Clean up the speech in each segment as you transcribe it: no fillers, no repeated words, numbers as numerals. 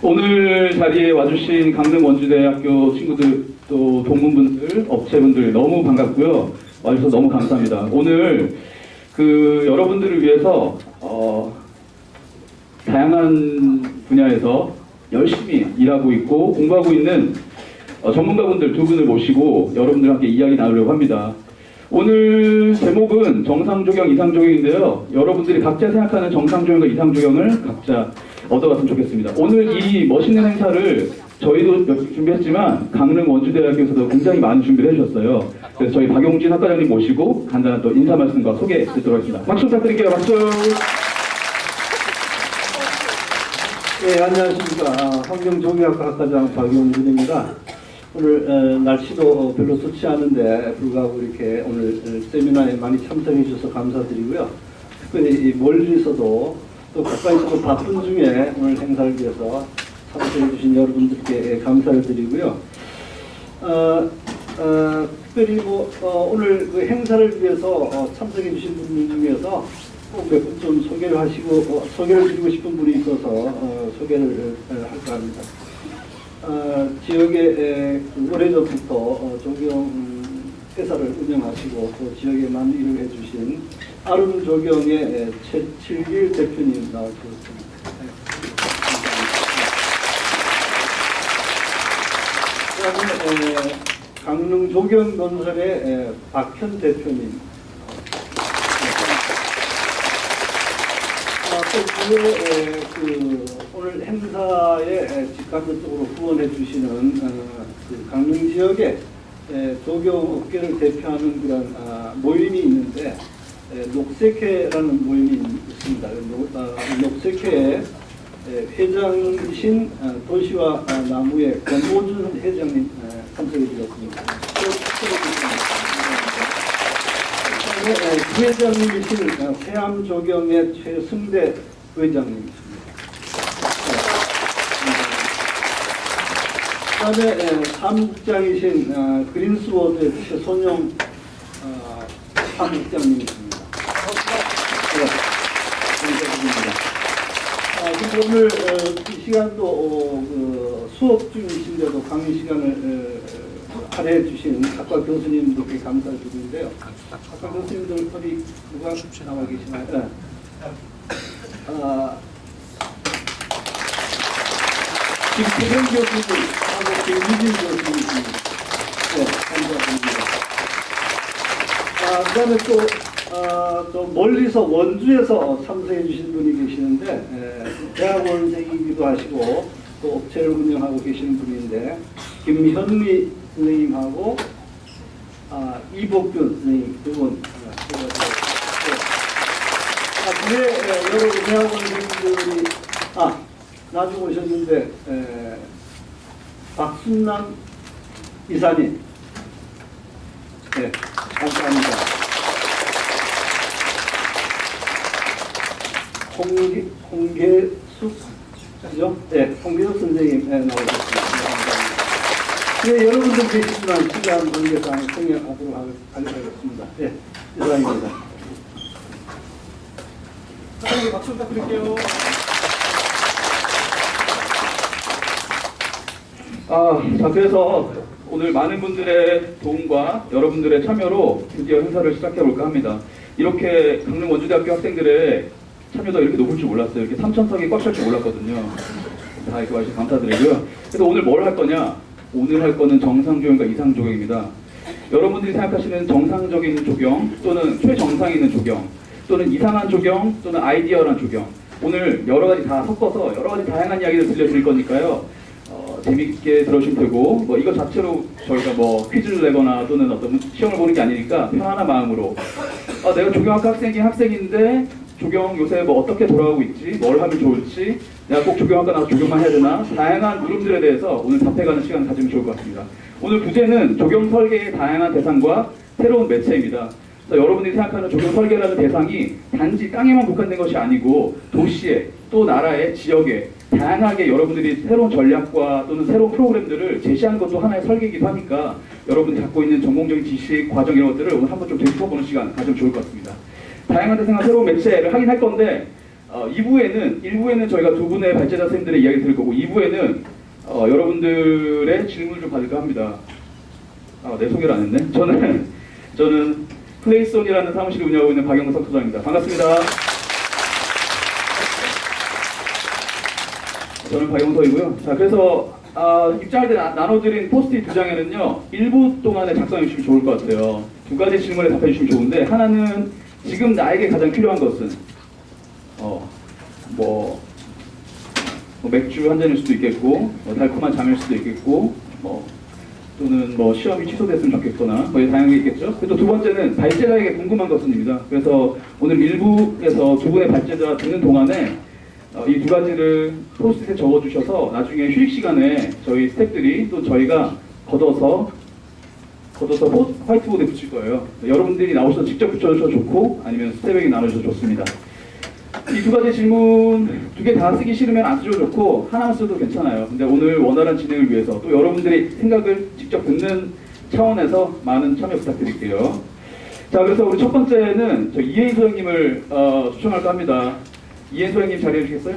오늘 자리에 와주신 강릉 원주대학교 친구들, 또 동문분들, 업체분들 너무 반갑고요. 와주셔서 너무 감사합니다. 오늘 여러분들을 위해서 다양한 분야에서 열심히 일하고 있고 공부하고 있는 전문가분들 두 분을 모시고 여러분들과 함께 이야기 나누려고 합니다. 오늘 제목은 정상조경, 이상조경인데요. 여러분들이 각자 생각하는 정상조경과 이상조경을 각자 얻어갔으면 좋겠습니다. 오늘 이 멋있는 행사를 저희도 준비했지만 강릉 원주대학교에서도 굉장히 많은 준비를 해주셨어요. 그래서 저희 박용진 학과장님 모시고 간단한 또 인사 말씀과 소개 듣도록 하겠습니다. 박수 부탁드릴게요. 박수! 네, 안녕하십니까. 환경조경학과 학과장 박용진입니다. 오늘 날씨도 별로 좋지 않은데 불구하고 이렇게 오늘 세미나에 많이 참석해 주셔서 감사드리고요. 특별히 멀리서도 또 가까이서도 바쁜 중에 오늘 행사를 위해서 참석해 주신 여러분들께 감사를 드리고요. 특별히 오늘 그 행사를 위해서 참석해 주신 분들 중에서 꼭 몇 분 좀 소개를 하시고 소개를 드리고 싶은 분이 있어서 소개를 할까 합니다. 지역에 오래전부터 조경 회사를 운영하시고 또 지역에 많은 일을 해주신 아름조경의 최칠길 대표님 나와주셨습니다. 그다음에 강릉조경건설의 박현 대표님, 오늘 행사에 직간접적으로 후원해 주시는 강릉 지역의 조경 업계를 대표하는 그런 모임이 있는데 녹색회라는 모임이 있습니다. 녹색회의 회장이신 도시와 나무의 권오준 회장님 참석해 주셨습니다. 부회장님이신 해암조경의 최승대 부회장님이십니다. 그다음에 사무국장이신 그린스워드의 최선영 사무국장님이십니다. 네, 감사드립니다. 오늘 이 시간도 수업 중이신데도 강의 시간을 할애해 주신 학과 교수님들께 감사드리는데요. 학과 교수님들 어디 누가 나와 계시나요? 네. 김태경 교수님하고 김유진 교수님입니다. 네, 감사드립니다. 그다음에 또 멀리서 원주에서 참석해 주신 분이 계시는데 대학원생이기도 하시고 또 업체를 운영하고 계시는 분인데 김현미 선생님하고 이복균 선생님 두 분. 여러 대학원생들이 나중에 오셨는데 박순남 이사님, 네, 감사합니다. 홍계숙, 그죠? 네, 홍계숙 선생님 나오셨습니다. 네, 여러분들 계시지만 시간 관계상 통역하도록 하겠습니다. 네, 이상입니다. 사장님 박수 부탁드릴게요. 자, 그래서 오늘 많은 분들의 도움과 여러분들의 참여로 드디어 행사를 시작해볼까 합니다. 이렇게 강릉 원주대학교 학생들의 참여도 이렇게 높을 줄 몰랐어요. 이렇게 3,000석이 꽉 찰 줄 몰랐거든요. 다 이렇게 와주셔서 감사드리고요. 그래서 오늘 뭘 할 거냐? 오늘 할 거는 정상조경과 이상조경입니다. 여러분들이 생각하시는 정상적인 조경 또는 최정상에 있는 조경 또는 이상한 조경 또는 아이디어란 조경, 오늘 여러 가지 다 섞어서 여러 가지 다양한 이야기를 들려드릴 거니까요. 재밌게 들어주시면 되고, 이것 자체로 저희가 퀴즈를 내거나 또는 어떤 시험을 보는 게 아니니까 편안한 마음으로 내가 조경학과 학생인데 조경 요새 어떻게 돌아가고 있지, 뭘 하면 좋을지, 내가 꼭 조경학과 나와서 조경만 해야 되나, 다양한 물음들에 대해서 오늘 답해가는 시간을 가지면 좋을 것 같습니다. 오늘 부제는 조경 설계의 다양한 대상과 새로운 매체입니다. 여러분들이 생각하는 조경 설계라는 대상이 단지 땅에만 국한된 것이 아니고 도시에 또 나라의 지역에 다양하게 여러분들이 새로운 전략과 또는 새로운 프로그램들을 제시하는 것도 하나의 설계이기도 하니까 여러분이 갖고 있는 전공적인 지식, 과정 이런 것들을 오늘 한번 좀 되짚어보는 시간 가지면 좋을 것 같습니다. 다양한 대상과 새로운 매체를 하긴 할 건데 1부에는 저희가 두 분의 발제자 선생님들의 이야기 들을 거고 2부에는 여러분들의 질문을 좀 받을까 합니다. 내 소개를 안 했네. 저는 플레이스온이라는 사무실을 운영하고 있는 박영석 소장입니다. 반갑습니다. 저는 박영석이고요. 자, 그래서 입장할 때 나눠드린 포스트잇 2장에는요 1부 동안에 작성해 주시면 좋을 것 같아요. 두 가지 질문에 답해 주시면 좋은데, 하나는 지금 나에게 가장 필요한 것은 뭐 맥주 한 잔일 수도 있겠고, 달콤한 잠일 수도 있겠고, 또는 시험이 취소됐으면 좋겠거나, 다양하게 있겠죠. 그리고 두 번째는 발제자에게 궁금한 것은입니다. 그래서 오늘 1부에서 두 분의 발제자 듣는 동안에 이 두 가지를 포스트잇에 적어주셔서 나중에 휴식 시간에 저희 스태프들이 또 저희가 걷어서 화이트보드에 붙일 거예요. 여러분들이 나오셔서 직접 붙여주셔도 좋고, 아니면 스태프에게 나눠주셔도 좋습니다. 이 두 가지 질문 두 개 다 쓰기 싫으면 안 쓰셔도 좋고 하나만 써도 괜찮아요. 근데 오늘 원활한 진행을 위해서 또 여러분들의 생각을 직접 듣는 차원에서 많은 참여 부탁드릴게요. 자, 그래서 우리 첫 번째는 저 이혜인 소장님을 초청할까 합니다. 이혜인 소장님 자리해 주시겠어요?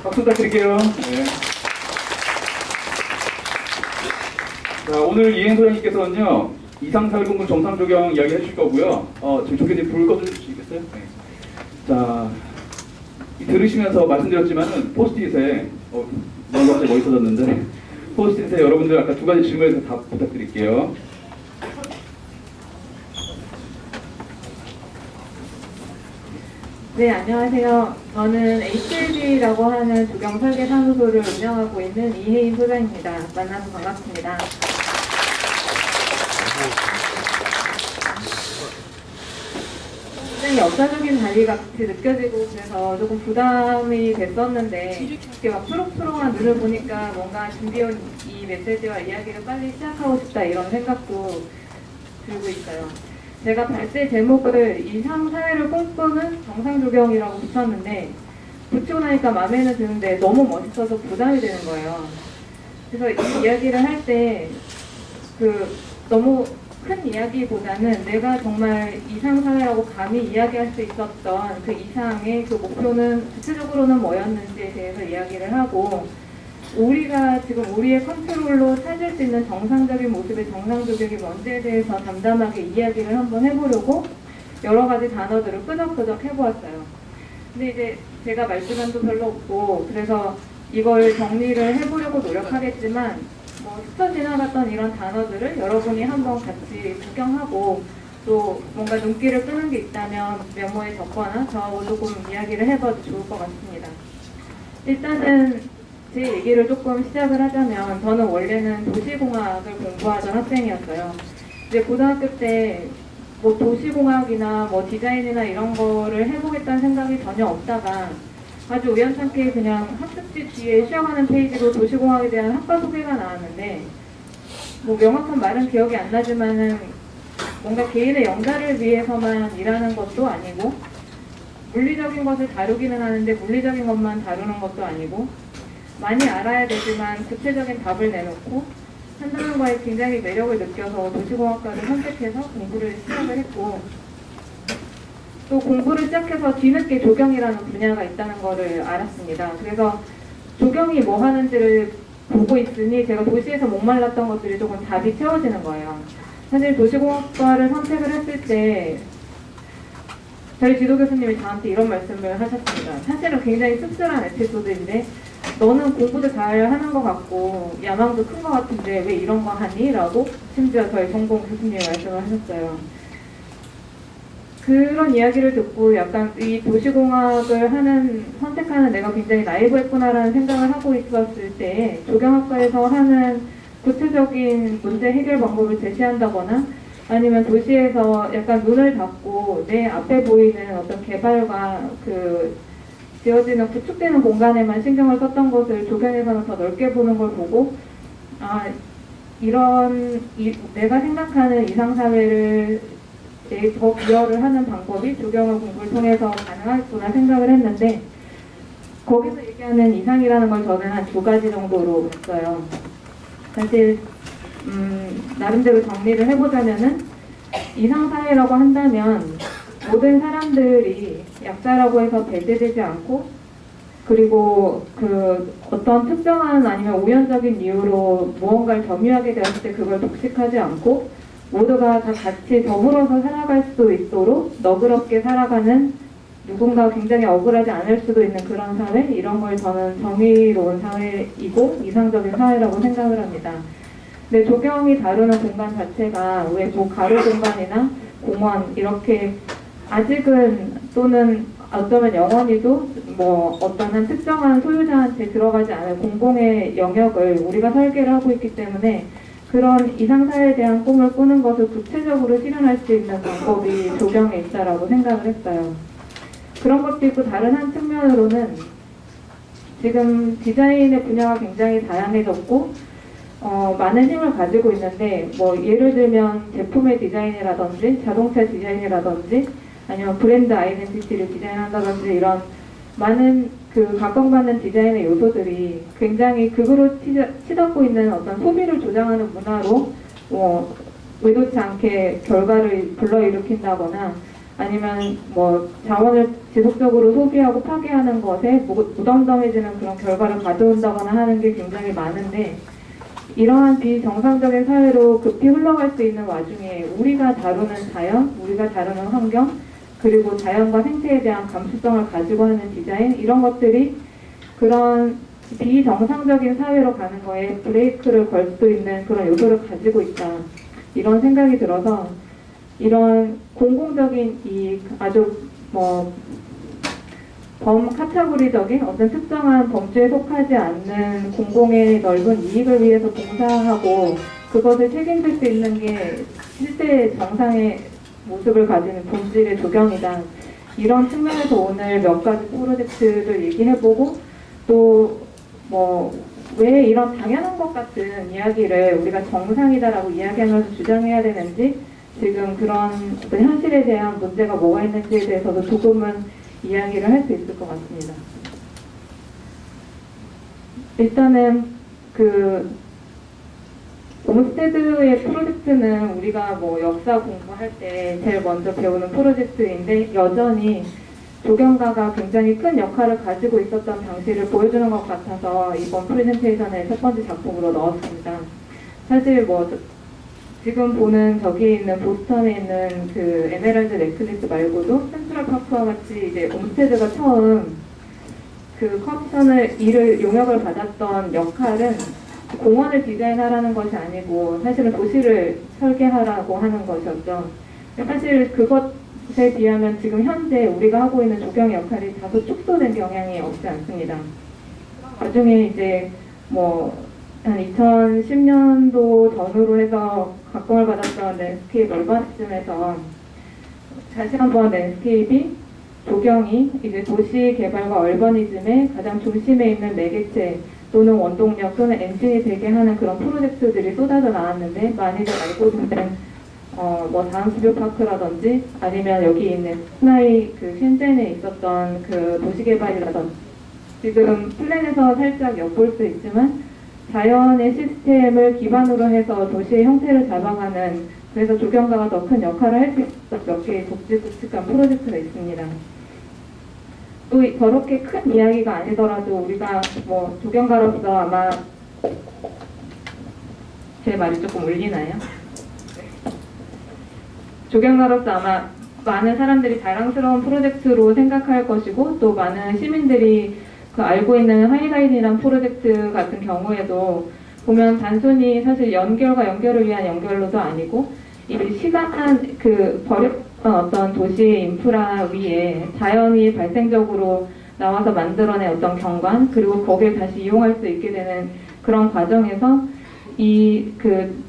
박수 부탁드릴게요. 네. 자, 오늘 이혜인 소장님께서는요 이상사회공부 정상조경 이야기 해주실 거고요. 지금 조교님 불 꺼주시겠어요? 네. 자, 들으시면서 말씀드렸지만은 포스트잇에 너무 갑자기 멋있어졌는데 포스트잇에 여러분들 아까 두 가지 질문에서 답 부탁드릴게요. 네, 안녕하세요. 저는 HLB라고 하는 조경 설계 사무소를 운영하고 있는 이혜인 소장입니다. 만나서 반갑습니다. 굉장히 역사적인 자리가 같이 느껴지고 그래서 조금 부담이 됐었는데 이렇게 막 푸릇푸릇한 눈을 보니까 뭔가 준비해온 이 메시지와 이야기를 빨리 시작하고 싶다 이런 생각도 들고 있어요. 제가 발제 제목을 이상사회를 꿈꾸는 정상조경이라고 붙였는데 붙이고 나니까 마음에는 드는데 너무 멋있어서 부담이 되는 거예요. 그래서 이 이야기를 할 때 너무 큰 이야기보다는 내가 정말 이상사회라고 감히 이야기할 수 있었던 그 이상의 그 목표는 구체적으로는 뭐였는지에 대해서 이야기를 하고, 우리가 지금 우리의 컨트롤로 찾을 수 있는 정상적인 모습의 정상조경이 뭔지에 대해서 담담하게 이야기를 한번 해보려고 여러 가지 단어들을 끄적끄적 해보았어요. 근데 이제 제가 말시간도 별로 없고 그래서 이걸 정리를 해보려고 노력하겠지만 스쳐 지나갔던 이런 단어들을 여러분이 한번 같이 구경하고 또 뭔가 눈길을 끄는 게 있다면 메모에 적거나 저하고 조금 이야기를 해봐도 좋을 것 같습니다. 일단은 제 얘기를 조금 시작을 하자면 저는 원래는 도시공학을 공부하던 학생이었어요. 이제 고등학교 때 도시공학이나 디자인이나 이런 거를 해보겠다는 생각이 전혀 없다가 아주 우연찮게 그냥 학습지 뒤에 시험하는 페이지로 도시공학에 대한 학과 소개가 나왔는데 명확한 말은 기억이 안 나지만은 뭔가 개인의 영달을 위해서만 일하는 것도 아니고 물리적인 것을 다루기는 하는데 물리적인 것만 다루는 것도 아니고 많이 알아야 되지만 구체적인 답을 내놓고 한다는 거에 굉장히 매력을 느껴서 도시공학과를 선택해서 공부를 시작을 했고, 또 공부를 시작해서 뒤늦게 조경이라는 분야가 있다는 것을 알았습니다. 그래서 조경이 뭐 하는지를 보고 있으니 제가 도시에서 목말랐던 것들이 조금 답이 채워지는 거예요. 사실 도시공학과를 선택을 했을 때 저희 지도 교수님이 저한테 이런 말씀을 하셨습니다. 사실은 굉장히 씁쓸한 에피소드인데 너는 공부도 잘 하는 것 같고 야망도 큰 것 같은데 왜 이런 거 하니? 라고 심지어 저희 전공 교수님이 말씀을 하셨어요. 그런 이야기를 듣고 약간 이 도시공학을 선택하는 내가 굉장히 나이브했구나라는 생각을 하고 있었을 때 조경학과에서 하는 구체적인 문제 해결 방법을 제시한다거나 아니면 도시에서 약간 눈을 닫고 내 앞에 보이는 어떤 개발과 지어지는 구축되는 공간에만 신경을 썼던 것을 조경에서는 더 넓게 보는 걸 보고 내가 생각하는 이상사회를 더 기여를 하는 방법이 조경을 공부를 통해서 가능하겠구나 생각을 했는데 거기서 얘기하는 이상이라는 걸 저는 한 2가지 정도로 봤어요. 사실 나름대로 정리를 해보자면은 이상사회라고 한다면 모든 사람들이 약자라고 해서 배제되지 않고, 그리고 그 어떤 특정한 아니면 우연적인 이유로 무언가를 점유하게 되었을 때 그걸 독식하지 않고 모두가 다 같이 더불어서 살아갈 수 있도록 너그럽게 살아가는, 누군가 굉장히 억울하지 않을 수도 있는 그런 사회, 이런 걸 저는 정의로운 사회이고 이상적인 사회라고 생각을 합니다. 근데 조경이 다루는 공간 자체가 왜 뭐 가로 공간이나 공원 이렇게 아직은, 또는 어쩌면 영원히도 뭐 어떤 한 특정한 소유자한테 들어가지 않을 공공의 영역을 우리가 설계를 하고 있기 때문에 그런 이상사회에 대한 꿈을 꾸는 것을 구체적으로 실현할 수 있는 방법이 조경에 있다라고 생각을 했어요. 그런 것도 있고, 다른 한 측면으로는 지금 디자인의 분야가 굉장히 다양해졌고 많은 힘을 가지고 있는데, 뭐 예를 들면 제품의 디자인이라든지 자동차 디자인이라든지 아니면 브랜드 아이덴티티를 디자인한다든지 이런 많은 그 각광받는 디자인의 요소들이 굉장히 극으로 치닫고 있는 어떤 소비를 조장하는 문화로 의도치 않게 결과를 불러일으킨다거나 아니면 뭐 자원을 지속적으로 소비하고 파괴하는 것에 무덤덤해지는 그런 결과를 가져온다거나 하는 게 굉장히 많은데, 이러한 비정상적인 사회로 급히 흘러갈 수 있는 와중에 우리가 다루는 자연, 우리가 다루는 환경, 그리고 자연과 생태에 대한 감수성을 가지고 하는 디자인, 이런 것들이 그런 비정상적인 사회로 가는 거에 브레이크를 걸 수 있는 그런 요소를 가지고 있다, 이런 생각이 들어서 이런 공공적인 이익, 아주 뭐 범카테고리적인 어떤 특정한 범주에 속하지 않는 공공의 넓은 이익을 위해서 봉사하고 그것을 책임질 수 있는 게 실제 정상의 모습을 가지는 본질의 조경이다. 이런 측면에서 오늘 몇 가지 프로젝트를 얘기해보고, 또 뭐 왜 이런 당연한 것 같은 이야기를 우리가 정상이다라고 이야기하면서 주장해야 되는지, 지금 그런 어떤 현실에 대한 문제가 뭐가 있는지에 대해서도 조금은 이야기를 할 수 있을 것 같습니다. 일단은 그 홈스테드의 프로젝트는 우리가 뭐 역사 공부할 때 제일 먼저 배우는 프로젝트인데, 여전히 조경가가 굉장히 큰 역할을 가지고 있었던 당시를 보여주는 것 같아서 이번 프레젠테이션의 첫 번째 작품으로 넣었습니다. 사실 뭐 지금 보는 저기 있는 보스턴에 있는 그 에메랄드 넥클리스 말고도 센트럴 파크와 같이 이제 홈스테드가 처음 그 커미션을 용역을 받았던 역할은 공원을 디자인하라는 것이 아니고 사실은 도시를 설계하라고 하는 것이었죠. 사실 그것에 비하면 지금 현재 우리가 하고 있는 조경 역할이 다소 축소된 경향이 없지 않습니다. 나중에 이제 뭐 한 2010년도 전후로 해서 각광을 받았던 랜드스케이프 얼바니즘에서 다시 한번 랜드스케이프이 조경이 이제 도시 개발과 얼버니즘의 가장 중심에 있는 매개체 또는 원동력 또는 엔진이 되게 하는 그런 프로젝트들이 쏟아져 나왔는데, 많이들 알고 있는 뭐 다음스뷰 파크라든지 아니면 여기 있는 스나이 그 셴젠에 있었던 그 도시 개발이라든지, 지금 플랜에서 살짝 엿볼 수 있지만 자연의 시스템을 기반으로 해서 도시의 형태를 잡아가는, 그래서 조경가가 더 큰 역할을 할 수 있었던 몇 개의 굵직굵직한 프로젝트가 있습니다. 또 저렇게 큰 이야기가 아니더라도 우리가 뭐 조경가로서 아마, 제 말이 조금 울리나요? 조경가로서 아마 많은 사람들이 자랑스러운 프로젝트로 생각할 것이고, 또 많은 시민들이 그 알고 있는 하이라인이란 프로젝트 같은 경우에도 보면 단순히 사실 연결과 연결을 위한 연결로도 아니고, 이 시간한 그 버렸던 어떤 도시의 인프라 위에 자연이 발생적으로 나와서 만들어낸 어떤 경관, 그리고 거기를 다시 이용할 수 있게 되는 그런 과정에서 이 그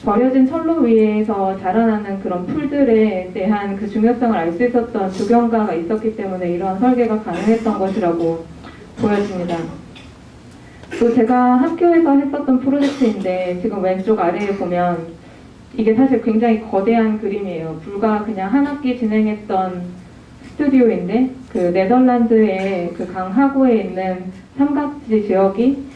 버려진 철로 위에서 자라나는 그런 풀들에 대한 그 중요성을 알 수 있었던 조경가가 있었기 때문에 이러한 설계가 가능했던 것이라고 보여집니다. 또 제가 학교에서 했었던 프로젝트인데, 지금 왼쪽 아래에 보면 이게 사실 굉장히 거대한 그림이에요. 불과 그냥 한 학기 진행했던 스튜디오인데, 그 네덜란드의 그 강 하구에 있는 삼각지 지역이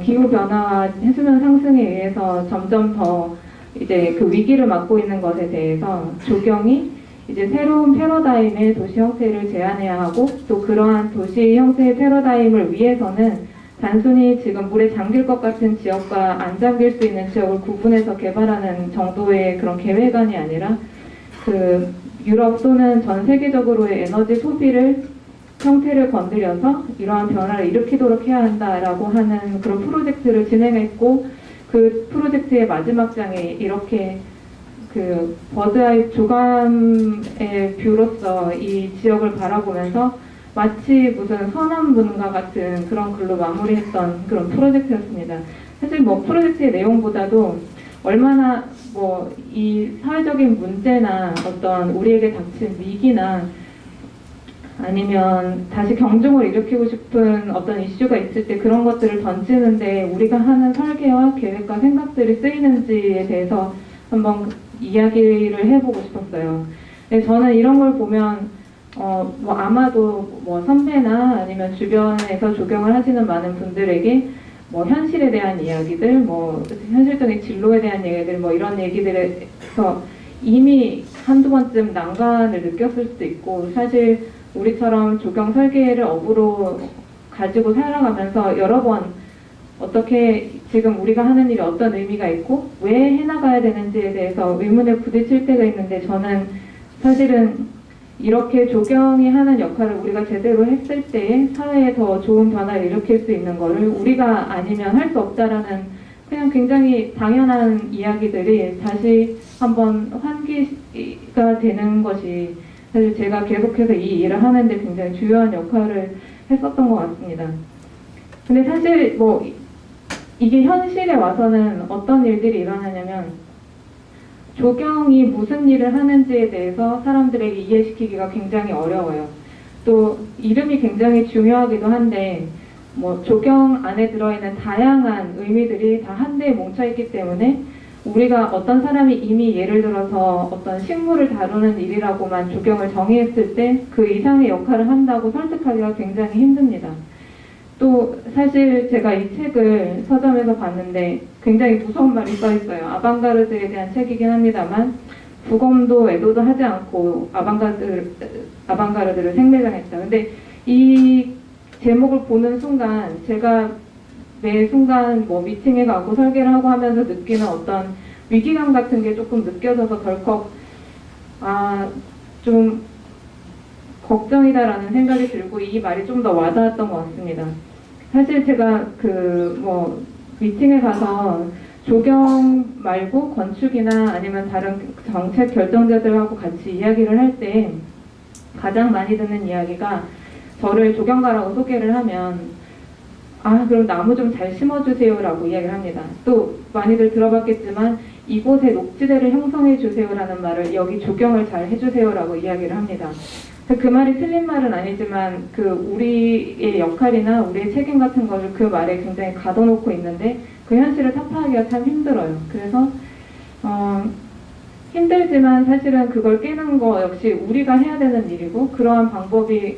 기후변화와 해수면 상승에 의해서 점점 더 이제 그 위기를 맞고 있는 것에 대해서 조경이 이제 새로운 패러다임의 도시 형태를 제안해야 하고 또 그러한 도시 형태의 패러다임을 위해서는 단순히 지금 물에 잠길 것 같은 지역과 안 잠길 수 있는 지역을 구분해서 개발하는 정도의 그런 계획안이 아니라 그 유럽 또는 전 세계적으로의 에너지 소비를 형태를 건드려서 이러한 변화를 일으키도록 해야 한다라고 하는 그런 프로젝트를 진행했고 그 프로젝트의 마지막 장에 이렇게 그 버드아이 조감의 뷰로서 이 지역을 바라보면서 마치 무슨 서남문과 같은 그런 글로 마무리했던 그런 프로젝트였습니다. 사실 뭐 프로젝트의 내용보다도 얼마나 뭐 이 사회적인 문제나 어떤 우리에게 닥친 위기나 아니면 다시 경종을 일으키고 싶은 어떤 이슈가 있을 때 그런 것들을 던지는데 우리가 하는 설계와 계획과 생각들이 쓰이는지에 대해서 한번 이야기를 해보고 싶었어요. 네, 저는 이런 걸 보면 뭐 아마도 뭐 선배나 아니면 주변에서 조경을 하시는 많은 분들에게 뭐 현실에 대한 이야기들, 뭐 현실적인 진로에 대한 얘기들, 뭐 이런 얘기들에서 이미 한두 번쯤 난관을 느꼈을 수도 있고 사실 우리처럼 조경 설계를 업으로 가지고 살아가면서 여러 번 어떻게 지금 우리가 하는 일이 어떤 의미가 있고 왜 해나가야 되는지에 대해서 의문에 부딪힐 때가 있는데 저는 사실은 이렇게 조경이 하는 역할을 우리가 제대로 했을 때 사회에 더 좋은 변화를 일으킬 수 있는 거를 우리가 아니면 할 수 없다라는 그냥 굉장히 당연한 이야기들이 다시 한번 환기가 되는 것이 사실 제가 계속해서 이 일을 하는데 굉장히 중요한 역할을 했었던 것 같습니다. 근데 사실 뭐 이게 현실에 와서는 어떤 일들이 일어나냐면 조경이 무슨 일을 하는지에 대해서 사람들에게 이해시키기가 굉장히 어려워요. 또 이름이 굉장히 중요하기도 한데 뭐 조경 안에 들어있는 다양한 의미들이 다 한데에 뭉쳐있기 때문에 우리가 어떤 사람이 이미 예를 들어서 어떤 식물을 다루는 일이라고만 조경을 정의했을 때 그 이상의 역할을 한다고 설득하기가 굉장히 힘듭니다. 또 사실 제가 이 책을 서점에서 봤는데 굉장히 무서운 말이 써있어요. 아방가르드에 대한 책이긴 합니다만 부검도 애도도 하지 않고 아방가르드를 생매장했다. 근데 이 제목을 보는 순간 제가 매 순간 뭐 미팅에 가고 설계를 하고 하면서 느끼는 어떤 위기감 같은 게 조금 느껴져서 덜컥 좀 걱정이다라는 생각이 들고 이 말이 좀 더 와닿았던 것 같습니다. 사실 제가 그 뭐 미팅에 가서 조경 말고 건축이나 아니면 다른 정책 결정자들하고 같이 이야기를 할 때 가장 많이 듣는 이야기가 저를 조경가라고 소개를 하면 그럼 나무 좀 잘 심어주세요 라고 이야기를 합니다. 또 많이들 들어봤겠지만 이곳에 녹지대를 형성해 주세요 라는 말을 여기 조경을 잘 해주세요 라고 이야기를 합니다. 그 말이 틀린 말은 아니지만 그 우리의 역할이나 우리의 책임 같은 거를 그 말에 굉장히 가둬놓고 있는데 그 현실을 타파하기가 참 힘들어요. 그래서 힘들지만 사실은 그걸 깨는 거 역시 우리가 해야 되는 일이고 그러한 방법이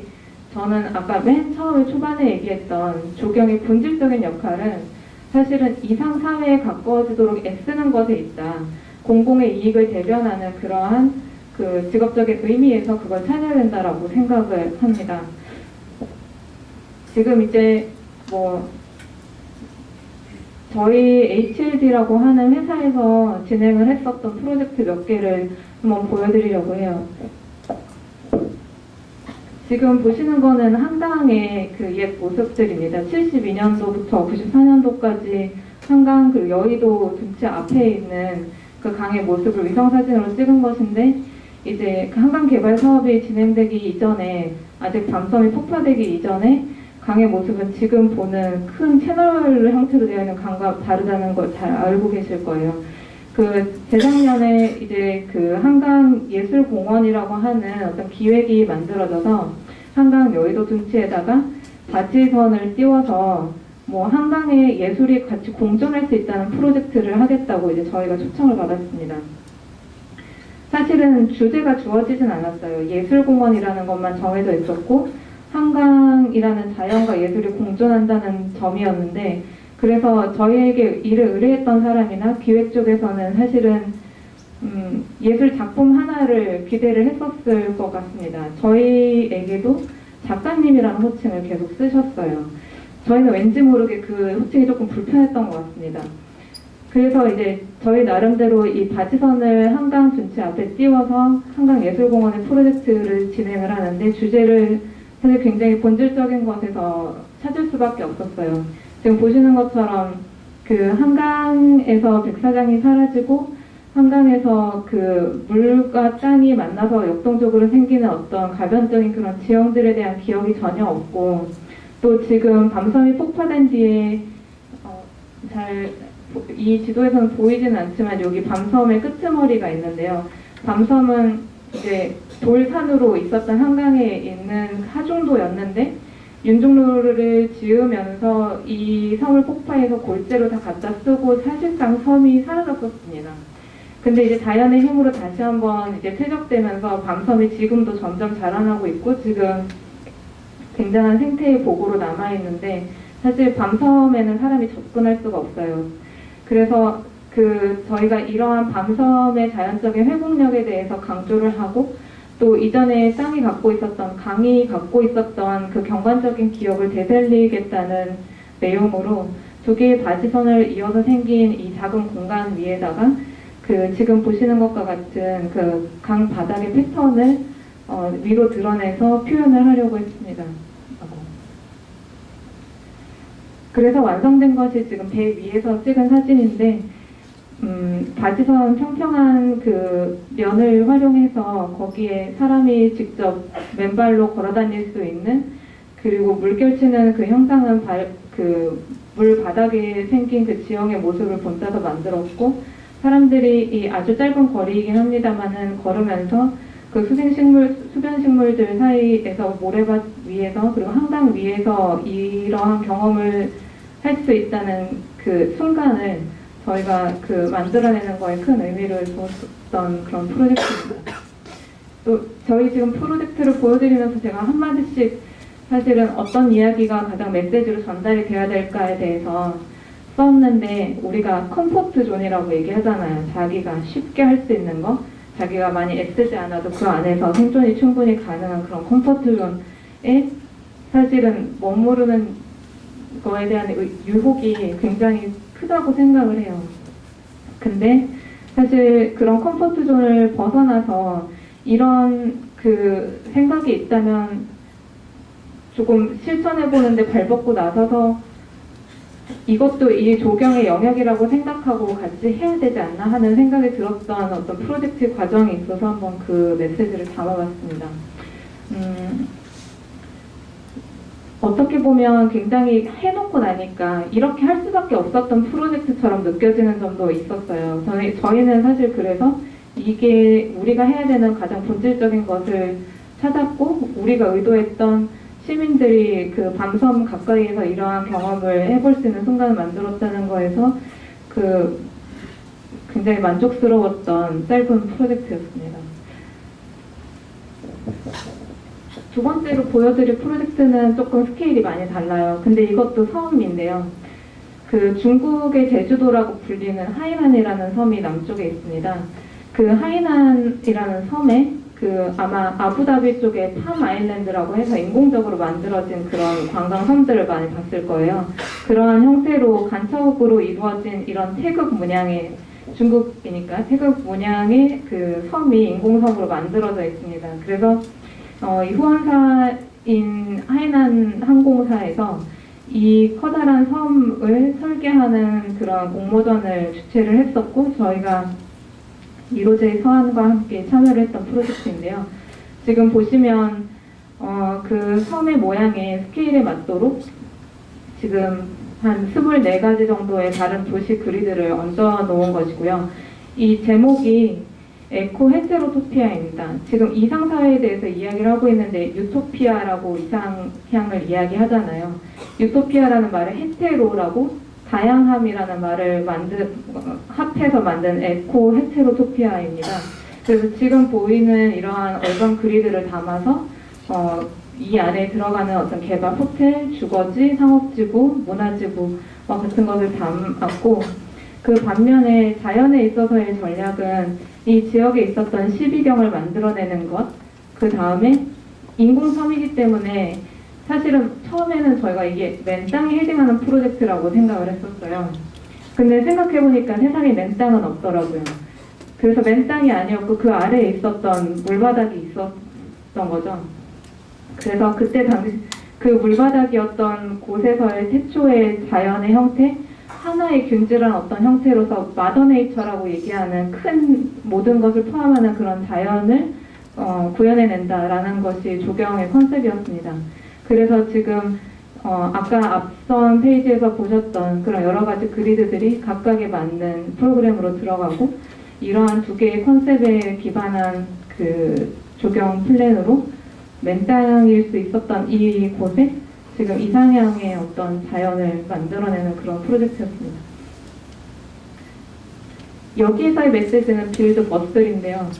저는 아까 맨 처음에 초반에 얘기했던 조경의 본질적인 역할은 사실은 이상 사회에 가까워지도록 애쓰는 것에 있다. 공공의 이익을 대변하는 그러한 그 직업적인 의미에서 그걸 찾아야 된다라고 생각을 합니다. 지금 이제 뭐 저희 HLD라고 하는 회사에서 진행을 했었던 프로젝트 몇 개를 한번 보여드리려고 해요. 지금 보시는 거는 한강의 그 옛 모습들입니다. 72년도부터 94년도까지 한강 그리고 여의도 둔치 앞에 있는 그 강의 모습을 위성사진으로 찍은 것인데 이제 그 한강 개발 사업이 진행되기 이전에 아직 잠섬이 폭파되기 이전에 강의 모습은 지금 보는 큰 채널 형태로 되어 있는 강과 다르다는 걸 잘 알고 계실 거예요. 그 재작년에 이제 그 한강 예술공원이라고 하는 어떤 기획이 만들어져서 한강 여의도 둔치에다가 바지선을 띄워서 뭐 한강의 예술이 같이 공존할 수 있다는 프로젝트를 하겠다고 이제 저희가 초청을 받았습니다. 사실은 주제가 주어지진 않았어요. 예술공원이라는 것만 정해져 있었고 한강이라는 자연과 예술이 공존한다는 점이었는데 그래서 저희에게 일을 의뢰했던 사람이나 기획 쪽에서는 사실은 예술 작품 하나를 기대를 했었을 것 같습니다. 저희에게도 작가님이라는 호칭을 계속 쓰셨어요. 저희는 왠지 모르게 그 호칭이 조금 불편했던 것 같습니다. 그래서 이제 저희 나름대로 이 바지선을 한강 둔치 앞에 띄워서 한강예술공원의 프로젝트를 진행을 하는데 주제를 사실 굉장히 본질적인 것에서 찾을 수밖에 없었어요. 지금 보시는 것처럼 그 한강에서 백사장이 사라지고 한강에서 그 물과 땅이 만나서 역동적으로 생기는 어떤 가변적인 그런 지형들에 대한 기억이 전혀 없고, 또 지금 밤섬이 폭파된 뒤에 이 지도에서는 보이지는 않지만 여기 밤섬의 끄트머리가 있는데요. 밤섬은 이제 돌산으로 있었던 한강에 있는 하중도였는데 윤중로를 지으면서 이 섬을 폭파해서 골재로 다 갖다 쓰고 사실상 섬이 사라졌었습니다. 근데 이제 자연의 힘으로 다시 한번 이제 퇴적되면서 밤섬이 지금도 점점 자라나고 있고 지금 굉장한 생태의 보고로 남아있는데 사실 밤섬에는 사람이 접근할 수가 없어요. 그래서 저희가 이러한 밤섬의 자연적인 회복력에 대해서 강조를 하고 또 이전에 땅이 갖고 있었던 강이 갖고 있었던 그 경관적인 기억을 되살리겠다는 내용으로 두 개의 바지선을 이어서 생긴 이 작은 공간 위에다가 지금 보시는 것과 같은 그 강 바닥의 패턴을 위로 드러내서 표현을 하려고 했습니다. 그래서 완성된 것이 지금 배 위에서 찍은 사진인데 바지선 평평한 그 면을 활용해서 거기에 사람이 직접 맨발로 걸어 다닐 수 있는, 그리고 물결치는 그 형상은 물 바닥에 생긴 그 지형의 모습을 본따서 만들었고, 사람들이 이 아주 짧은 거리이긴 합니다만은 걸으면서 그 수변 식물들 사이에서 모래밭 위에서 그리고 한강 위에서 이러한 경험을 할 수 있다는 그 순간을 저희가 만들어내는 거에 큰 의미를 두었던 그런 프로젝트입니다. 또 저희 지금 프로젝트를 보여드리면서 제가 한마디씩 사실은 어떤 이야기가 가장 메시지로 전달이 돼야 될까에 대해서 썼는데, 우리가 컴포트 존이라고 얘기하잖아요. 자기가 쉽게 할 수 있는 거, 자기가 많이 애쓰지 않아도 그 안에서 생존이 충분히 가능한 그런 컴포트 존에 사실은 머무르는 거에 대한 유혹이 굉장히 크다고 생각을 해요. 근데 사실 그런 컴포트 존을 벗어나서 이런 그 생각이 있다면 조금 실천해보는데 발벗고 나서서 이것도 이 조경의 영역이라고 생각하고 같이 해야 되지 않나 하는 생각이 들었던 어떤 프로젝트 과정이 있어서 한번 그 메시지를 담아봤습니다. 어떻게 보면 굉장히 해놓고 나니까 이렇게 할 수밖에 없었던 프로젝트처럼 느껴지는 점도 있었어요. 저희는 사실 그래서 이게 우리가 해야 되는 가장 본질적인 것을 찾았고, 우리가 의도했던 시민들이 그 밤섬 가까이에서 이러한 경험을 해볼 수 있는 순간을 만들었다는 거에서 굉장히 만족스러웠던 짧은 프로젝트였습니다. 두 번째로 보여드릴 프로젝트는 조금 스케일이 많이 달라요. 근데 이것도 섬인데요. 중국의 제주도라고 불리는 하이난이라는 섬이 남쪽에 있습니다. 그 하이난이라는 섬에 아마 아부다비 쪽에 팜 아일랜드라고 해서 인공적으로 만들어진 그런 관광섬들을 많이 봤을 거예요. 그러한 형태로 간척으로 이루어진 이런 태극 문양의, 중국이니까 태극 문양의 그 섬이 인공섬으로 만들어져 있습니다. 그래서 이 후원사인 하이난 항공사에서 이 커다란 섬을 설계하는 그런 공모전을 주최를 했었고, 저희가 이로제이 서한과 함께 참여를 했던 프로젝트인데요. 지금 보시면 그 섬의 모양의 스케일에 맞도록 지금 한 24가지 정도의 다른 도시 그리드를 얹어 놓은 것이고요. 이 제목이 에코 헤테로토피아입니다. 지금 이상사회에 대해서 이야기를 하고 있는데 유토피아라고 이상향을 이야기하잖아요. 유토피아라는 말을 헤테로라고 다양함이라는 말을 합해서 만든 에코 헤테로토피아입니다. 그래서 지금 보이는 이러한 얼간 그리드를 담아서 이 안에 들어가는 어떤 개발 호텔, 주거지, 상업지구, 문화지구와 같은 것을 담았고, 그 반면에 자연에 있어서의 전략은 이 지역에 있었던 시비경을 만들어내는 것, 그 다음에 인공섬이기 때문에 사실은 처음에는 저희가 이게 맨 땅에 헤딩하는 프로젝트라고 생각을 했었어요. 근데 생각해보니까 세상에 맨 땅은 없더라고요. 그래서 맨 땅이 아니었고 그 아래에 있었던 물바닥이 있었던 거죠. 그래서 그때 당시 그 물바닥이었던 곳에서의 태초의 자연의 형태, 하나의 균질한 어떤 형태로서 마더네이처라고 얘기하는 큰 모든 것을 포함하는 그런 자연을 구현해낸다라는 것이 조경의 컨셉이었습니다. 그래서 지금 아까 앞선 페이지에서 보셨던 그런 여러 가지 그리드들이 각각에 맞는 프로그램으로 들어가고 이러한 두 개의 컨셉에 기반한 그 조경 플랜으로 맨 땅일 수 있었던 이곳에 지금 이상향의 어떤 자연을 만들어내는 그런 프로젝트였습니다. 여기에서의 메시지는 빌드 머슬인데요.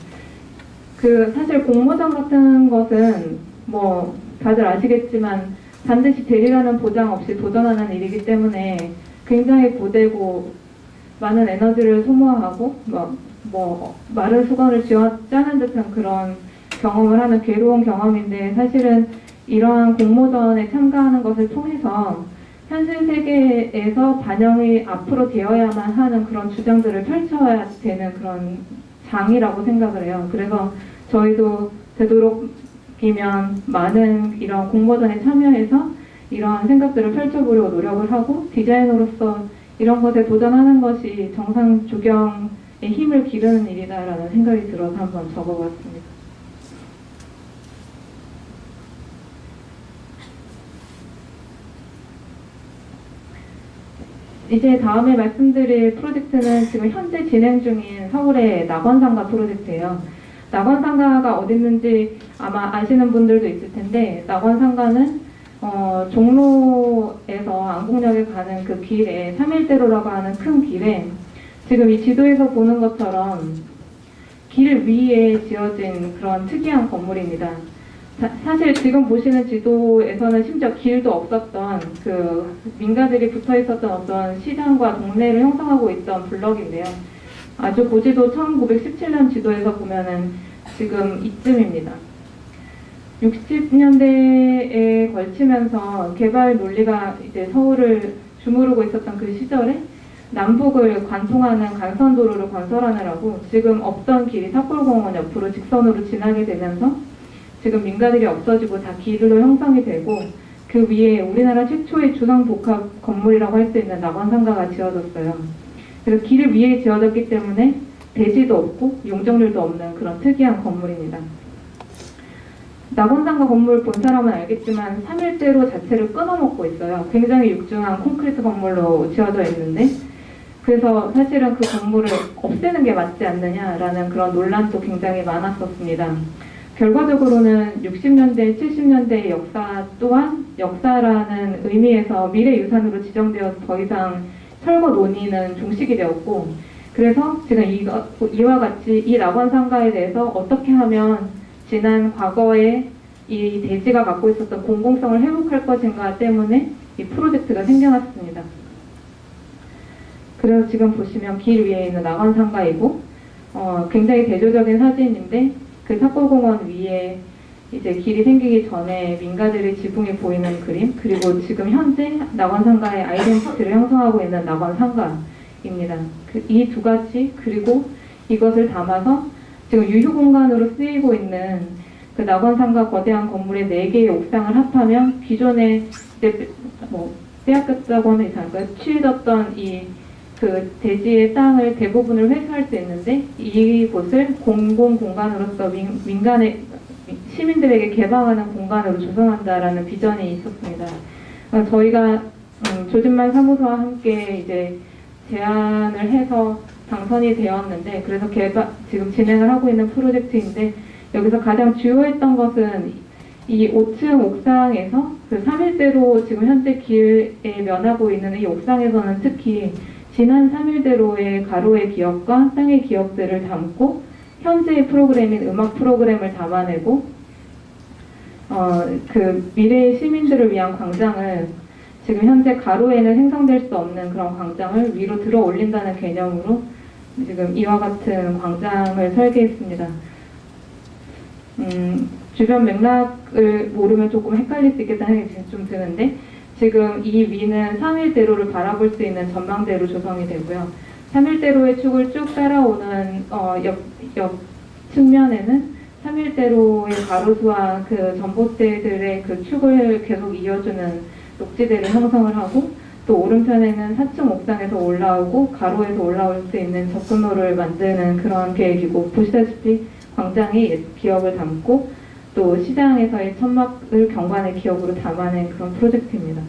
그 사실 공모전 같은 것은 뭐 다들 아시겠지만 반드시 대리라는 보장 없이 도전하는 일이기 때문에 굉장히 고되고 많은 에너지를 소모하고 마른 수건을 쥐어짜는 듯한 그런 경험을 하는 괴로운 경험인데 사실은 이러한 공모전에 참가하는 것을 통해서 현실 세계에서 반영이 앞으로 되어야만 하는 그런 주장들을 펼쳐야 되는 그런 장이라고 생각을 해요. 그래서 저희도 되도록이면 많은 이런 공모전에 참여해서 이러한 생각들을 펼쳐보려고 노력을 하고 디자이너로서 이런 것에 도전하는 것이 정상 조경의 힘을 기르는 일이다라는 생각이 들어서 한번 적어봤습니다. 이제 다음에 말씀드릴 프로젝트는 지금 현재 진행 중인 서울의 낙원상가 프로젝트예요. 낙원상가가 어디 있는지 아마 아시는 분들도 있을 텐데 낙원상가는 종로에서 안국역에 가는 그 길에 3일대로라고 하는 큰 길에 지금 이 지도에서 보는 것처럼 길 위에 지어진 그런 특이한 건물입니다. 사실 지금 보시는 지도에서는 심지어 길도 없었던 그 민가들이 붙어 있었던 어떤 시장과 동네를 형성하고 있던 블럭인데요. 아주 고지도 1917년 지도에서 보면은 지금 이쯤입니다. 60년대에 걸치면서 개발 논리가 이제 서울을 주무르고 있었던 그 시절에 남북을 관통하는 간선도로를 건설하느라고 지금 없던 길이 탑골공원 옆으로 직선으로 지나게 되면서 지금 민가들이 없어지고 다 길로 형성이 되고 그 위에 우리나라 최초의 주상복합 건물이라고 할 수 있는 낙원상가가 지어졌어요. 그래서 길 위에 지어졌기 때문에 대지도 없고 용적률도 없는 그런 특이한 건물입니다. 낙원상가 건물 본 사람은 알겠지만 3일대로 자체를 끊어먹고 있어요. 굉장히 육중한 콘크리트 건물로 지어져 있는데 그래서 사실은 그 건물을 없애는 게 맞지 않느냐라는 그런 논란도 굉장히 많았었습니다. 결과적으로는 60년대, 70년대의 역사 또한 역사라는 의미에서 미래유산으로 지정되어서 더 이상 철거 논의는 종식이 되었고 그래서 지금 이와 같이 이 낙원상가에 대해서 어떻게 하면 지난 과거에 이 대지가 갖고 있었던 공공성을 회복할 것인가 때문에 이 프로젝트가 생겨났습니다. 그래서 지금 보시면 길 위에 있는 낙원상가이고 굉장히 대조적인 사진인데 그 탑골공원 위에 이제 길이 생기기 전에 민가들의 지붕이 보이는 그림 그리고 지금 현재 낙원상가의 아이덴티티를 형성하고 있는 낙원상가입니다. 이 두 가지 그리고 이것을 담아서 지금 유휴공간으로 쓰이고 있는 그 낙원상가 거대한 건물의 4개의 옥상을 합하면 기존에 빼앗겼다고 하면 이상할까요? 취해졌던 그 대지의 땅을 대부분을 회수할 수 있는데 이곳을 공공공간으로서 민간의 시민들에게 개방하는 공간으로 조성한다라는 비전이 있었습니다. 저희가 조진만 사무소와 함께 이제 제안을 해서 당선이 되었는데 그래서 지금 진행을 하고 있는 프로젝트인데 여기서 가장 주요했던 것은 이 5층 옥상에서 그 3일대로 지금 현재 길에 면하고 있는 이 옥상에서는 특히 지난 3일대로의 가로의 기억과 땅의 기억들을 담고 현재의 프로그램인 음악 프로그램을 담아내고 그 미래의 시민들을 위한 광장을 지금 현재 가로에는 생성될 수 없는 그런 광장을 위로 들어 올린다는 개념으로 지금 이와 같은 광장을 설계했습니다. 주변 맥락을 모르면 조금 헷갈릴 수 있겠다는 생각이 좀 드는데, 지금 이 위는 3일대로를 바라볼 수 있는 전망대로 조성이 되고요. 3일대로의 축을 쭉 따라오는 옆 측면에는 3일대로의 가로수와 그 전봇대들의 그 축을 계속 이어주는 녹지대를 형성을 하고, 또 오른편에는 4층 옥상에서 올라오고 가로에서 올라올 수 있는 접근로를 만드는 그런 계획이고, 보시다시피 광장이 옛 기억을 담고 또 시장에서의 천막을 경관의 기억으로 담아낸 그런 프로젝트입니다.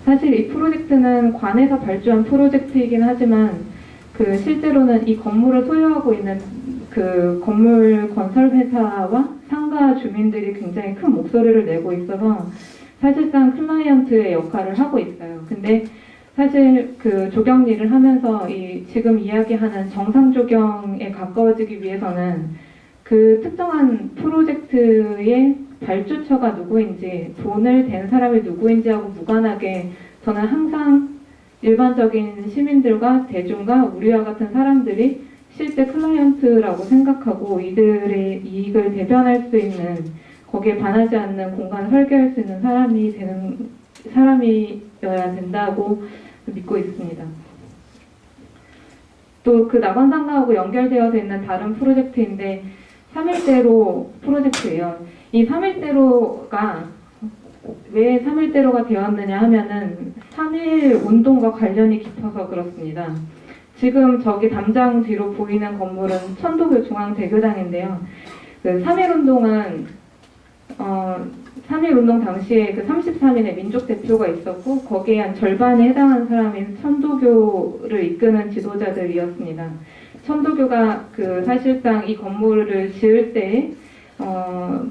사실 이 프로젝트는 관에서 발주한 프로젝트이긴 하지만 그 실제로는 이 건물을 소유하고 있는 그 건물 건설 회사와 상가 주민들이 굉장히 큰 목소리를 내고 있어서 사실상 클라이언트의 역할을 하고 있어요. 근데 사실 그 조경 일을 하면서 이 지금 이야기하는 정상 조경에 가까워지기 위해서는 그 특정한 프로젝트의 발주처가 누구인지, 돈을 댄 사람이 누구인지하고 무관하게 저는 항상 일반적인 시민들과 대중과 우리와 같은 사람들이 실제 클라이언트라고 생각하고 이들의 이익을 대변할 수 있는, 거기에 반하지 않는 공간을 설계할 수 있는 사람이어야 된다고 믿고 있습니다. 또 그 낙원상가하고 연결되어 있는 다른 프로젝트인데 3일대로 프로젝트예요. 이 3일대로가 왜 3일대로가 되었느냐 하면은 3.1 운동과 관련이 깊어서 그렇습니다. 지금 저기 담장 뒤로 보이는 건물은 천도교 중앙대교당인데요. 그 3.1 운동은 3.1 운동 당시에 그 33인의 민족 대표가 있었고, 거기에 한 절반이 해당하는 사람이 천도교를 이끄는 지도자들이었습니다. 천도교가 그 사실상 이 건물을 지을 때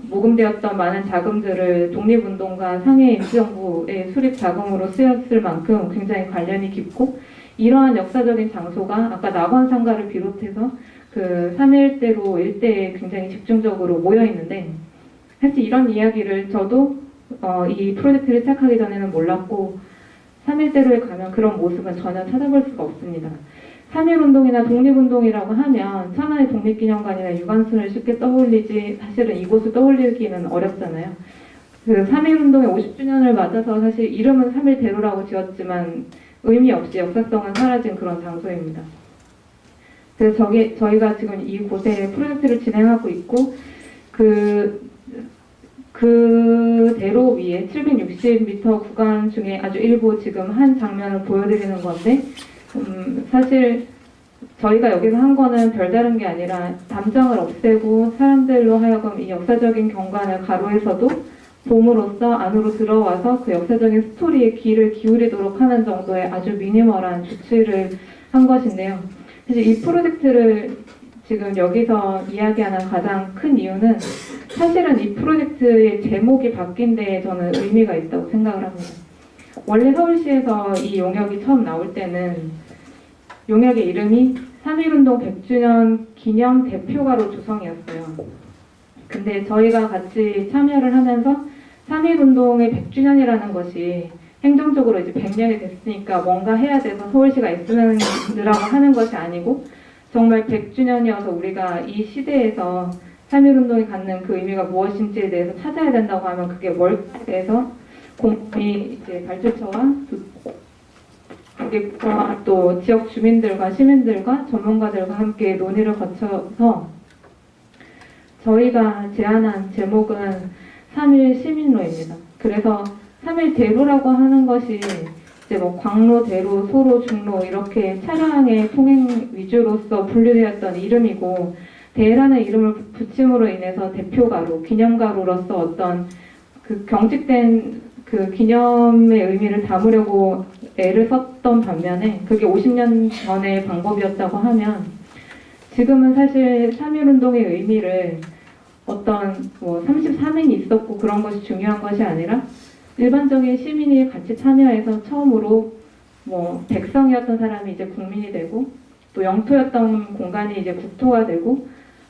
모금되었던 많은 자금들을 독립운동과 상해 임시정부의 수립 자금으로 쓰였을 만큼 굉장히 관련이 깊고, 이러한 역사적인 장소가 아까 낙원상가를 비롯해서 그 3.1대로 일대에 굉장히 집중적으로 모여 있는데, 사실 이런 이야기를 저도 이 프로젝트를 시작하기 전에는 몰랐고 3.1대로에 가면 그런 모습은 전혀 찾아볼 수가 없습니다. 3.1운동이나 독립운동이라고 하면 천안의 독립기념관이나 유관순을 쉽게 떠올리지, 사실은 이곳을 떠올리기는 어렵잖아요. 그 3.1운동의 50주년을 맞아서 사실 이름은 3.1대로라고 지었지만 의미 없이 역사성은 사라진 그런 장소입니다. 그래서 저희가 지금 이곳에 프로젝트를 진행하고 있고, 그 대로 위에 760m 구간 중에 아주 일부 지금 한 장면을 보여드리는 건데, 사실 저희가 여기서 한 거는 별다른 게 아니라 담장을 없애고 사람들로 하여금 이 역사적인 경관을 가로에서도 봄으로써 안으로 들어와서 그 역사적인 스토리에 귀를 기울이도록 하는 정도의 아주 미니멀한 조치를 한 것인데요. 사실 이 프로젝트를 지금 여기서 이야기하는 가장 큰 이유는 사실은 이 프로젝트의 제목이 바뀐 데에 저는 의미가 있다고 생각을 합니다. 원래 서울시에서 이 용역이 처음 나올 때는 용역의 이름이 3.1운동 100주년 기념 대표가로 조성이었어요. 근데 저희가 같이 참여를 하면서 3.1운동의 100주년이라는 것이 행정적으로 이제 100년이 됐으니까 뭔가 해야 돼서 서울시가 애쓰느라고 하는 것이 아니고, 정말 100주년이어서 우리가 이 시대에서 3.1운동이 갖는 그 의미가 무엇인지에 대해서 찾아야 된다고 하면 그게 뭘까에 대해서 공이 이제 발주처와 고객과 또 지역 주민들과 시민들과 전문가들과 함께 논의를 거쳐서 저희가 제안한 제목은 3.1 시민로입니다. 그래서 3.1 대로라고 하는 것이 이제 뭐 광로, 대로, 소로, 중로 이렇게 차량의 통행 위주로서 분류되었던 이름이고, 대라는 이름을 붙임으로 인해서 대표가로, 기념가로로서 어떤 그 경직된 그 기념의 의미를 담으려고 애를 썼던 반면에 그게 50년 전의 방법이었다고 하면, 지금은 사실 3.1운동의 의미를 어떤 뭐 33인이 있었고 그런 것이 중요한 것이 아니라 일반적인 시민이 같이 참여해서 처음으로 뭐 백성이었던 사람이 이제 국민이 되고, 또 영토였던 공간이 이제 국토가 되고,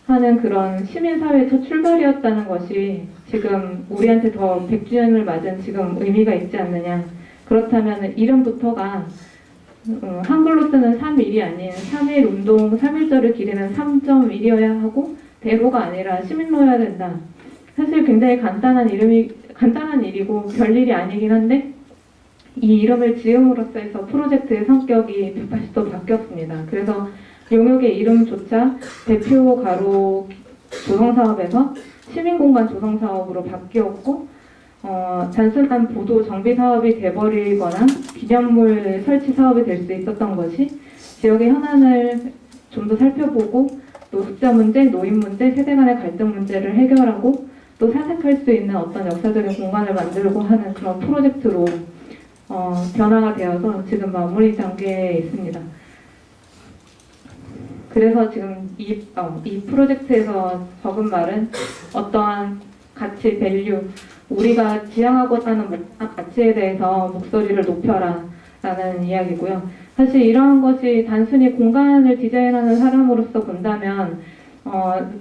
하는 그런 시민사회의 첫 출발이었다는 것이 지금 우리한테 더 100주년을 맞은 지금 의미가 있지 않느냐. 그렇다면 이름부터가 한글로 쓰는 3.1이 아닌 3.1 운동 3.1절을 기리는 3.1이어야 하고 대로가 아니라 시민로여야 된다. 사실 굉장히 간단한 일이고 별일이 아니긴 한데 이 이름을 지음으로써 해서 프로젝트의 성격이 180도 바뀌었습니다. 그래서 용역의 이름조차 대표 가로 조성사업에서 시민공간 조성사업으로 바뀌었고 단순한 보도 정비 사업이 돼버리거나 기념물 설치 사업이 될 수 있었던 것이 지역의 현안을 좀 더 살펴보고 또 흑자 문제, 노인 문제, 세대 간의 갈등 문제를 해결하고 또 사색할 수 있는 어떤 역사적인 공간을 만들고 하는 그런 프로젝트로 변화가 되어서 지금 마무리 단계에 있습니다. 그래서 지금 이 프로젝트에서 적은 말은 어떠한 가치, 밸류, 우리가 지향하고자 하는 가치에 대해서 목소리를 높여라 라는 이야기고요. 사실 이러한 것이 단순히 공간을 디자인하는 사람으로서 본다면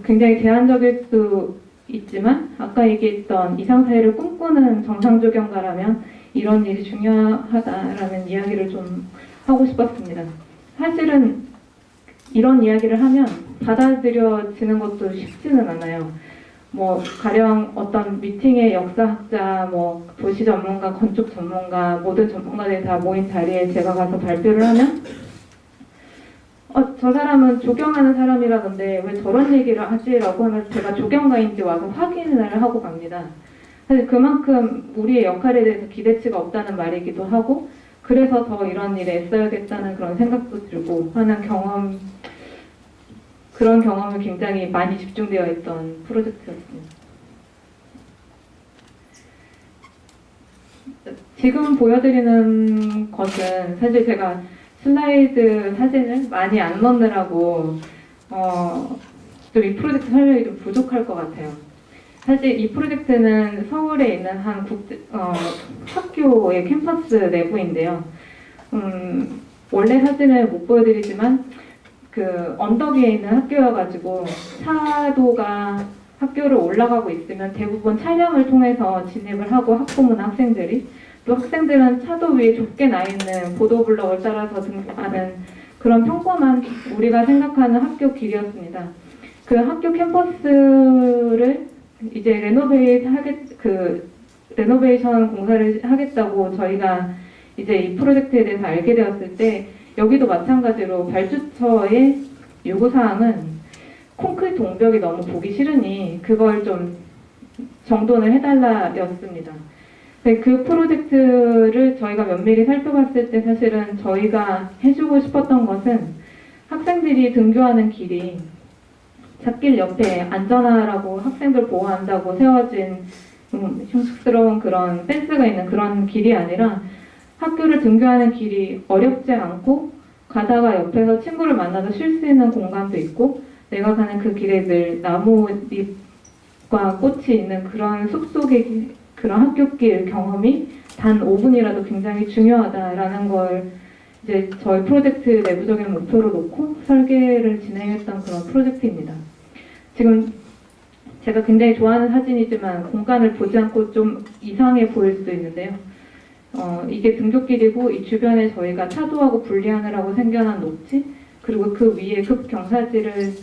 굉장히 제한적일 수 있지만 아까 얘기했던 이상사회를 꿈꾸는 정상조경가라면 이런 일이 중요하다라는 이야기를 좀 하고 싶었습니다. 사실은 이런 이야기를 하면 받아들여지는 것도 쉽지는 않아요. 뭐 가령 어떤 미팅의 역사학자, 뭐 도시 전문가, 건축 전문가, 모든 전문가들이 다 모인 자리에 제가 가서 발표를 하면 저 사람은 조경하는 사람이라던데 왜 저런 얘기를 하지라고 하면서 제가 조경가인지 와서 확인을 하고 갑니다. 사실 그만큼 우리의 역할에 대해서 기대치가 없다는 말이기도 하고 그래서 더 이런 일에 애써야겠다는 그런 생각도 들고 하는 그런 경험이 굉장히 많이 집중되어 있던 프로젝트였습니다. 지금 보여드리는 것은 사실 제가 슬라이드 사진을 많이 안 넣느라고 좀 이 프로젝트 설명이 좀 부족할 것 같아요. 사실 이 프로젝트는 서울에 있는 한 학교의 캠퍼스 내부인데요. 원래 사진을 못 보여드리지만 그 언덕 위에 있는 학교여가지고 차도가 학교를 올라가고 있으면 대부분 차량을 통해서 진입을 하고 학부모나 학생들이 또 학생들은 차도 위에 좁게 나 있는 보도블럭을 따라서 등하는 그런 평범한 우리가 생각하는 학교 길이었습니다. 그 학교 캠퍼스를 이제 레노베이션 공사를 하겠다고 저희가 이제 이 프로젝트에 대해서 알게 되었을 때 여기도 마찬가지로 발주처의 요구사항은 콘크리트 동벽이 너무 보기 싫으니 그걸 좀 정돈을 해달라였습니다. 그 프로젝트를 저희가 면밀히 살펴봤을 때 사실은 저희가 해주고 싶었던 것은 학생들이 등교하는 길이 찻길 옆에 안전하라고 학생들 보호한다고 세워진 흉측스러운 그런 펜스가 있는 그런 길이 아니라 학교를 등교하는 길이 어렵지 않고 가다가 옆에서 친구를 만나서 쉴 수 있는 공간도 있고 내가 가는 그 길에 늘 나무잎과 꽃이 있는 그런 숲속의 그런 학교길 경험이 단 5분이라도 굉장히 중요하다라는 걸 이제 저희 프로젝트 내부적인 목표로 놓고 설계를 진행했던 그런 프로젝트입니다. 지금 제가 굉장히 좋아하는 사진이지만 공간을 보지 않고 좀 이상해 보일 수도 있는데요. 이게 등굣길이고 이 주변에 저희가 차도하고 분리하느라고 생겨난 녹지 그리고 그 위에 급경사지를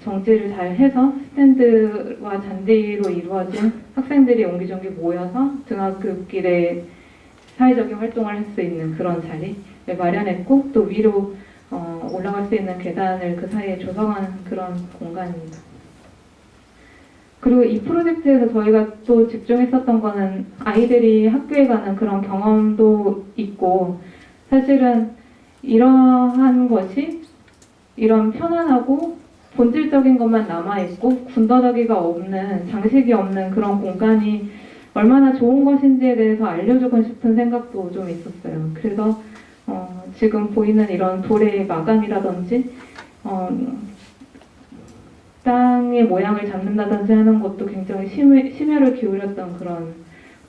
정지를 잘 해서 스탠드와 잔디로 이루어진 학생들이 옹기종기 모여서 등하굣길에 사회적인 활동을 할 수 있는 그런 자리를 마련했고 또 위로 올라갈 수 있는 계단을 그 사이에 조성하는 그런 공간입니다. 그리고 이 프로젝트에서 저희가 또 집중했었던 거는 아이들이 학교에 가는 그런 경험도 있고 사실은 이러한 것이 이런 편안하고 본질적인 것만 남아있고 군더더기가 없는 장식이 없는 그런 공간이 얼마나 좋은 것인지에 대해서 알려주고 싶은 생각도 좀 있었어요. 그래서 지금 보이는 이런 돌의 마감이라든지 땅의 모양을 잡는다든지 하는 것도 굉장히 심혈을 기울였던 그런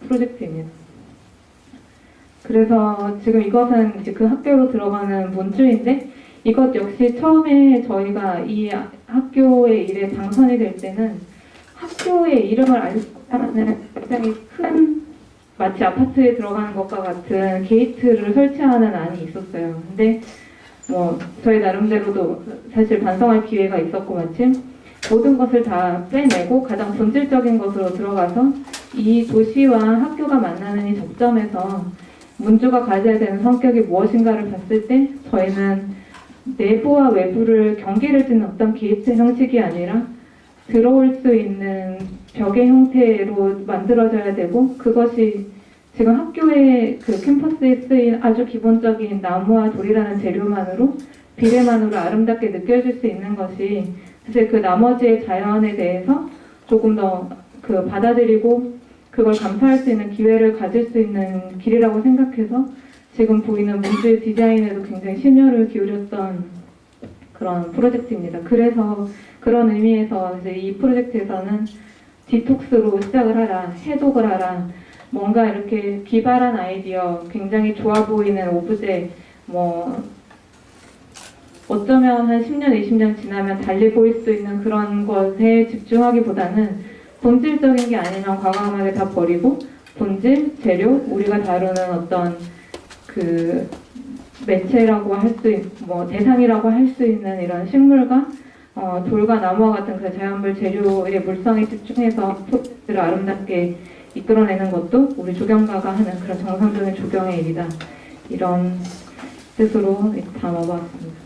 프로젝트입니다. 그래서 지금 이것은 이제 그 학교로 들어가는 문주인데 이것 역시 처음에 저희가 이 학교의 일에 당선이 될 때는 학교의 이름을 알고 하는 굉장히 큰 마치 아파트에 들어가는 것과 같은 게이트를 설치하는 안이 있었어요. 근데 뭐 저희 나름대로도 사실 반성할 기회가 있었고 마침 모든 것을 다 빼내고 가장 본질적인 것으로 들어가서 이 도시와 학교가 만나는 이 접점에서 문주가 가져야 되는 성격이 무엇인가를 봤을 때 저희는 내부와 외부를 경계를 짓는 어떤 게이트 형식이 아니라 들어올 수 있는 벽의 형태로 만들어져야 되고 그것이 지금 학교의 그 캠퍼스에 쓰인 아주 기본적인 나무와 돌이라는 재료만으로 비례만으로 아름답게 느껴질 수 있는 것이 사실 그 나머지의 자연에 대해서 조금 더 그 받아들이고 그걸 감사할 수 있는 기회를 가질 수 있는 길이라고 생각해서 지금 보이는 문주의 디자인에도 굉장히 심혈을 기울였던 그런 프로젝트입니다. 그래서 그런 의미에서 이제 이 프로젝트에서는 디톡스로 시작을 하라, 해독을 하라, 뭔가 이렇게 기발한 아이디어, 굉장히 좋아 보이는 오브제, 뭐 어쩌면 한 10년, 20년 지나면 달리 보일 수 있는 그런 것에 집중하기보다는 본질적인 게 아니면 과감하게 다 버리고 본질, 재료, 우리가 다루는 어떤 그 매체라고 할 수, 뭐 대상이라고 할 수 있는 이런 식물과 돌과 나무와 같은 그 자연물 재료의 물성에 집중해서 프로젝트를 아름답게 이끌어내는 것도 우리 조경가가 하는 그런 정상적인 조경의 일이다. 이런 뜻으로 담아봤습니다.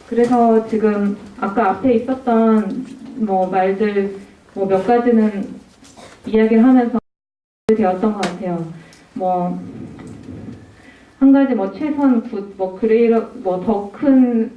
그래서 지금 아까 앞에 있었던 뭐 말들 뭐 몇 가지는 이야기를 하면서 되었던 것 같아요. 뭐 한 가지 뭐 최선 굿, 뭐 그레이러, 뭐 더 큰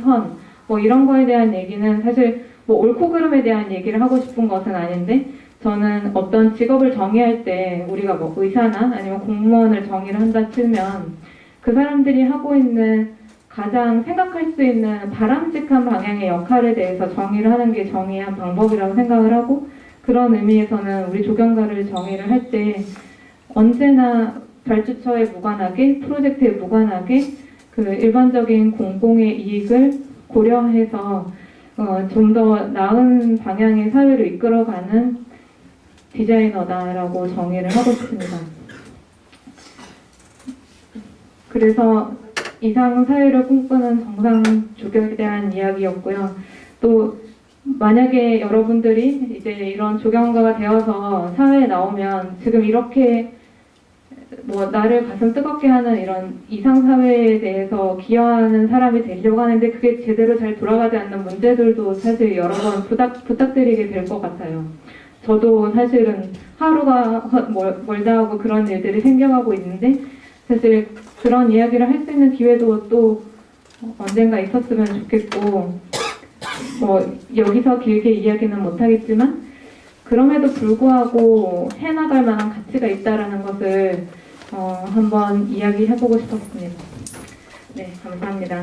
선, 뭐 이런 거에 대한 얘기는 사실 뭐 옳고 그름에 대한 얘기를 하고 싶은 것은 아닌데 저는 어떤 직업을 정의할 때 우리가 뭐 의사나 아니면 공무원을 정의를 한다 치면 그 사람들이 하고 있는 가장 생각할 수 있는 바람직한 방향의 역할에 대해서 정의를 하는 게 정의의 한 방법이라고 생각을 하고 그런 의미에서는 우리 조경가를 정의를 할 때 언제나 발주처에 무관하게 프로젝트에 무관하게 그 일반적인 공공의 이익을 고려해서 좀 더 나은 방향의 사회를 이끌어가는 디자이너다라고 정의를 하고 싶습니다. 그래서 이상 사회를 꿈꾸는 정상 조경에 대한 이야기였고요. 또 만약에 여러분들이 이제 이런 조경가가 되어서 사회에 나오면 지금 이렇게 뭐 나를 가슴 뜨겁게 하는 이런 이상 사회에 대해서 기여하는 사람이 되려고 하는데 그게 제대로 잘 돌아가지 않는 문제들도 사실 여러 번 부탁드리게 될 것 같아요. 저도 사실은 하루가 멀다 하고 그런 일들이 생겨가고 있는데 사실 그런 이야기를 할 수 있는 기회도 또 언젠가 있었으면 좋겠고 뭐 여기서 길게 이야기는 못하겠지만 그럼에도 불구하고 해나갈 만한 가치가 있다라는 것을 한번 이야기해보고 싶었습니다. 네, 감사합니다.